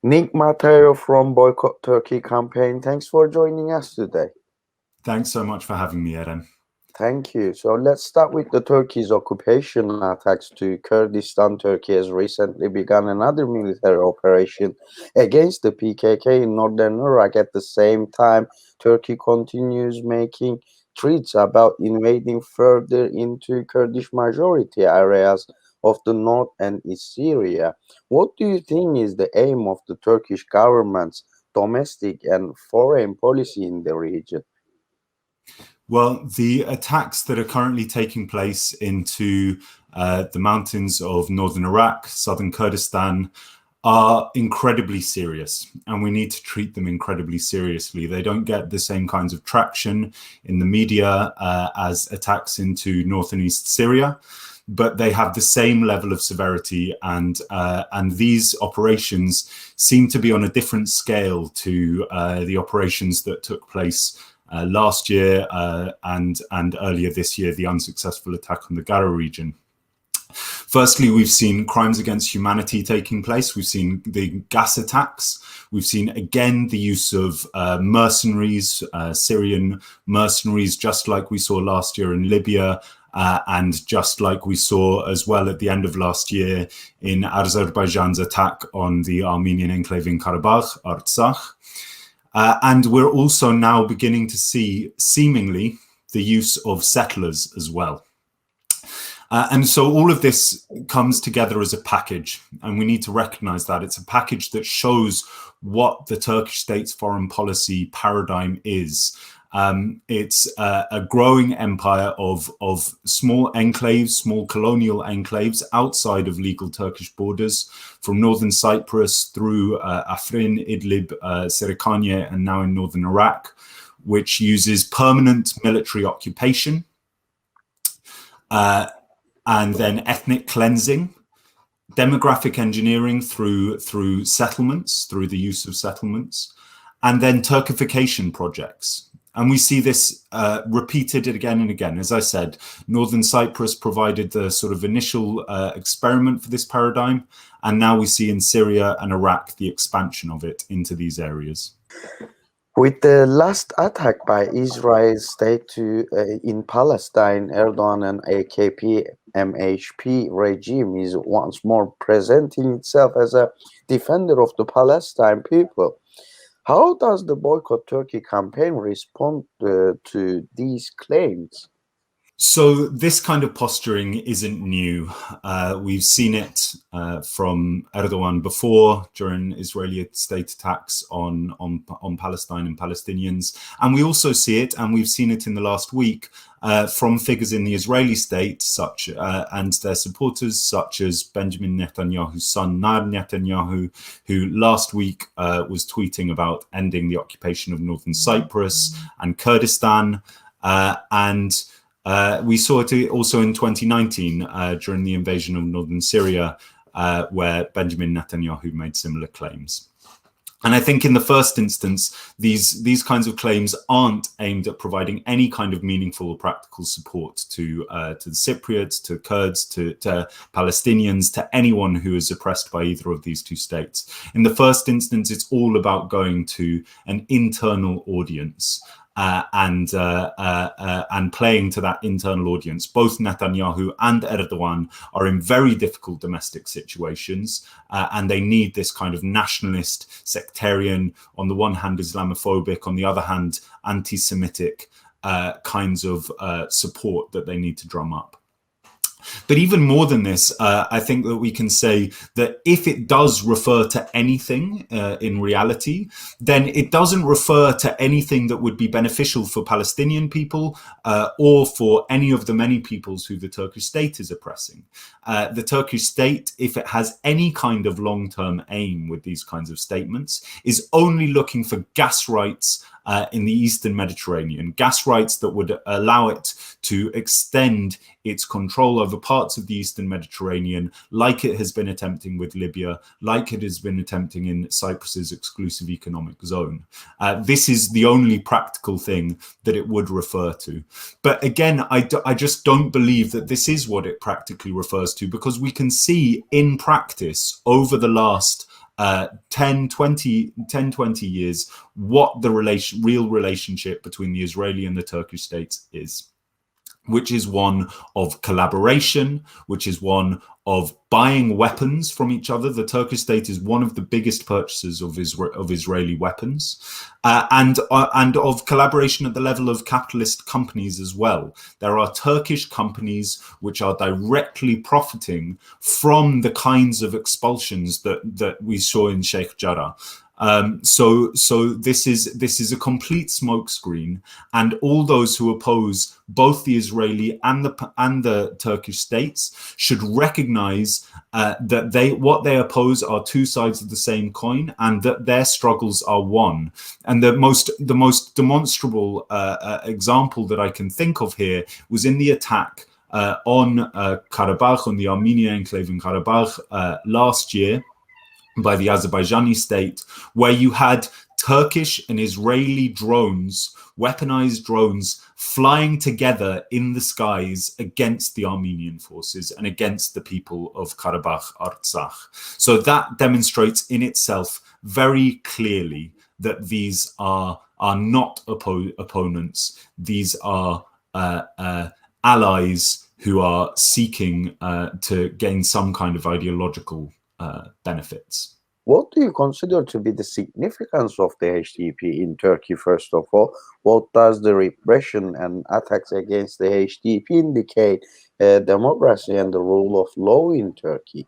Nik Matheou from Boycott Turkey campaign. Thanks for joining us today. Thanks so much for having me, Eren. Thank you. So let's start with the Turkey's occupation attacks to Kurdistan. Turkey has recently begun another military operation against the PKK in northern Iraq. At the same time, Turkey continues making threats about invading further into Kurdish majority areas of the north and East Syria. What do you think is the aim of the Turkish government's domestic and foreign policy in the region? Well, the attacks that are currently taking place into the mountains of northern Iraq, southern Kurdistan, are incredibly serious, and we need to treat them incredibly seriously. They don't get the same kinds of traction in the media as attacks into north and east Syria, but they have the same level of severity, and these operations seem to be on a different scale to the operations that took place last year and earlier this year, the unsuccessful attack on the Gara region. Firstly, we've seen crimes against humanity taking place. We've seen the gas attacks. We've seen, again, the use of mercenaries, Syrian mercenaries, just like we saw last year in Libya, and just like we saw as well at the end of last year in Azerbaijan's attack on the Armenian enclave in Karabakh, Artsakh. And we're also now beginning to see, seemingly, the use of settlers as well. And so all of this comes together as a package, and we need to recognize that. It's a package that shows what the Turkish state's foreign policy paradigm is. It's a growing empire of small enclaves, small colonial enclaves outside of legal Turkish borders, from northern Cyprus through Afrin, Idlib, Serikanye, and now in northern Iraq, which uses permanent military occupation, and then ethnic cleansing, demographic engineering through settlements, through the use of settlements, and then Turkification projects. And we see this repeated again and again. As I said, Northern Cyprus provided the sort of initial experiment for this paradigm. And now we see in Syria and Iraq the expansion of it into these areas. With the last attack by Israel's state in Palestine, Erdogan and AKP MHP regime is once more presenting itself as a defender of the Palestine people. How does the Boycott Turkey campaign respond to these claims? So this kind of posturing isn't new. We've seen it from Erdogan before, during Israeli state attacks on Palestine and Palestinians. And we also see it, and we've seen it in the last week, from figures in the Israeli state and their supporters, such as Benjamin Netanyahu's son, Nar Netanyahu, who last week was tweeting about ending the occupation of northern Cyprus and Kurdistan. We saw it also in 2019 during the invasion of northern Syria, where Benjamin Netanyahu made similar claims. And I think in the first instance, these kinds of claims aren't aimed at providing any kind of meaningful or practical support to the Cypriots, to Kurds, to Palestinians, to anyone who is oppressed by either of these two states. In the first instance, it's all about going to an internal audience. And playing to that internal audience. Both Netanyahu and Erdogan are in very difficult domestic situations, and they need this kind of nationalist, sectarian, on the one hand Islamophobic, on the other hand anti-Semitic kinds of support that they need to drum up. But even more than this, I think that we can say that if it does refer to anything in reality, then it doesn't refer to anything that would be beneficial for Palestinian people or for any of the many peoples who the Turkish state is oppressing. The Turkish state, if it has any kind of long-term aim with these kinds of statements, is only looking for gas rights in the Eastern Mediterranean, gas rights that would allow it to extend its control over parts of the Eastern Mediterranean, like it has been attempting with Libya, like it has been attempting in Cyprus's exclusive economic zone. This is the only practical thing that it would refer to. But again, I just don't believe that this is what it practically refers to, because we can see in practice over the last 10, 20 years, what the real relationship between the Israeli and the Turkish states is, which is one of collaboration, which is one of buying weapons from each other. The Turkish state is one of the biggest purchasers of Israeli weapons, and of collaboration at the level of capitalist companies as well. There are Turkish companies which are directly profiting from the kinds of expulsions that we saw in Sheikh Jarrah. So this is a complete smokescreen, and all those who oppose both the Israeli and the Turkish states should recognize that what they oppose are two sides of the same coin, and that their struggles are one. And the most demonstrable example that I can think of here was in the attack on Karabakh, on the Armenian enclave in Karabakh last year, by the Azerbaijani state, where you had Turkish and Israeli drones, weaponized drones, flying together in the skies against the Armenian forces and against the people of Karabakh, Artsakh. So that demonstrates in itself very clearly that these are not opponents. These are allies who are seeking to gain some kind of ideological benefits. What do you consider to be the significance of the HDP in Turkey, first of all? What does the repression and attacks against the HDP indicate democracy and the rule of law in Turkey?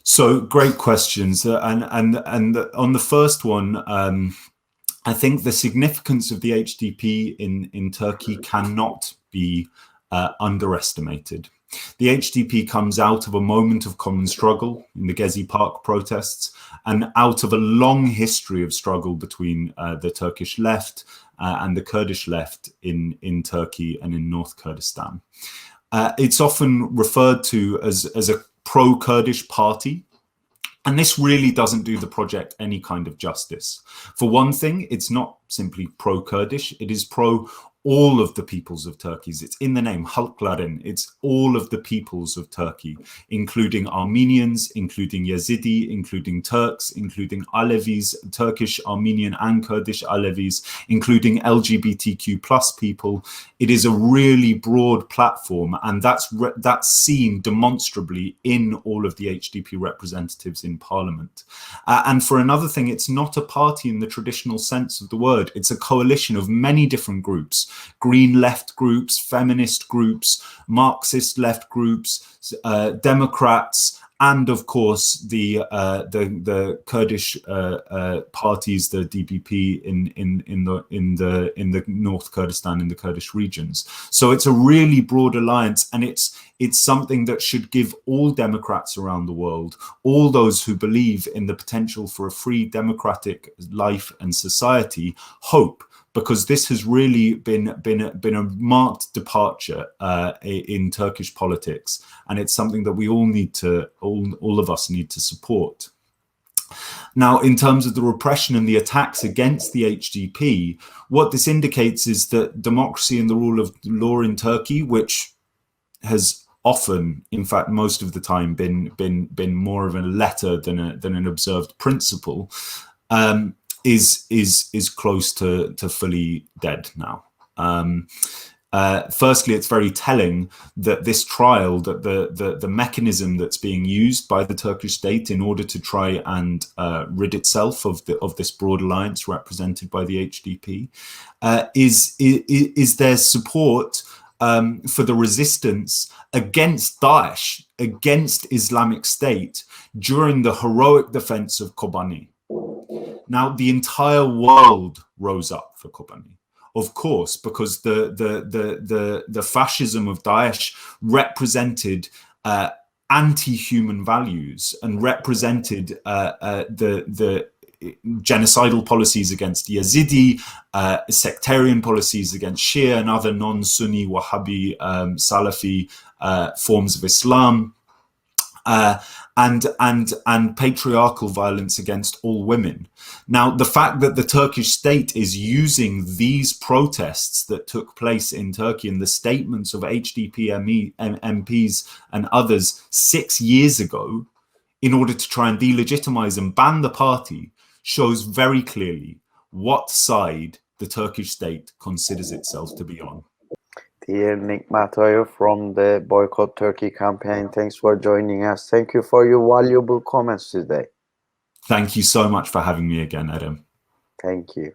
So great questions. And on the first one, I think the significance of the HDP in Turkey cannot be underestimated. The HDP comes out of a moment of common struggle in the Gezi Park protests, and out of a long history of struggle between the Turkish left and the Kurdish left in Turkey and in North Kurdistan. It's often referred to as a pro-Kurdish party. And this really doesn't do the project any kind of justice. For one thing, it's not simply pro-Kurdish, it is pro all of the peoples of Turkey. It's in the name, Halkların. It's all of the peoples of Turkey, including Armenians, including Yazidi, including Turks, including Alevis, Turkish, Armenian and Kurdish Alevis, including LGBTQ plus people. It is a really broad platform, and that's seen demonstrably in all of the HDP representatives in parliament. And for another thing, it's not a party in the traditional sense of the word. It's a coalition of many different groups. Green left groups, feminist groups, Marxist left groups, Democrats, and of course the Kurdish parties, the DBP in the North Kurdistan, in the Kurdish regions. So it's a really broad alliance, and it's something that should give all Democrats around the world, all those who believe in the potential for a free democratic life and society, hope. Because this has really been a marked departure in Turkish politics, and it's something that we all of us need to support. Now, in terms of the repression and the attacks against the HDP, what this indicates is that democracy and the rule of law in Turkey, which has often, in fact, most of the time, been more of a letter than an observed principle, is close to fully dead now. Firstly, it's very telling that this trial, that the mechanism that's being used by the Turkish state in order to try and rid itself of this broad alliance represented by the HDP, is their support for the resistance against Daesh, against Islamic State during the heroic defense of Kobani. Now, the entire world rose up for Kobani, of course, because the fascism of Daesh represented anti-human values and represented the genocidal policies against Yazidi, sectarian policies against Shia and other non-Sunni, Wahhabi, Salafi forms of Islam. And patriarchal violence against all women. Now, the fact that the Turkish state is using these protests that took place in Turkey and the statements of HDP MPs and others 6 years ago in order to try and delegitimize and ban the party shows very clearly what side the Turkish state considers itself to be on. Dear Nik Matheou from the Boycott Turkey campaign, thanks for joining us. Thank you for your valuable comments today. Thank you so much for having me again, Adam. Thank you.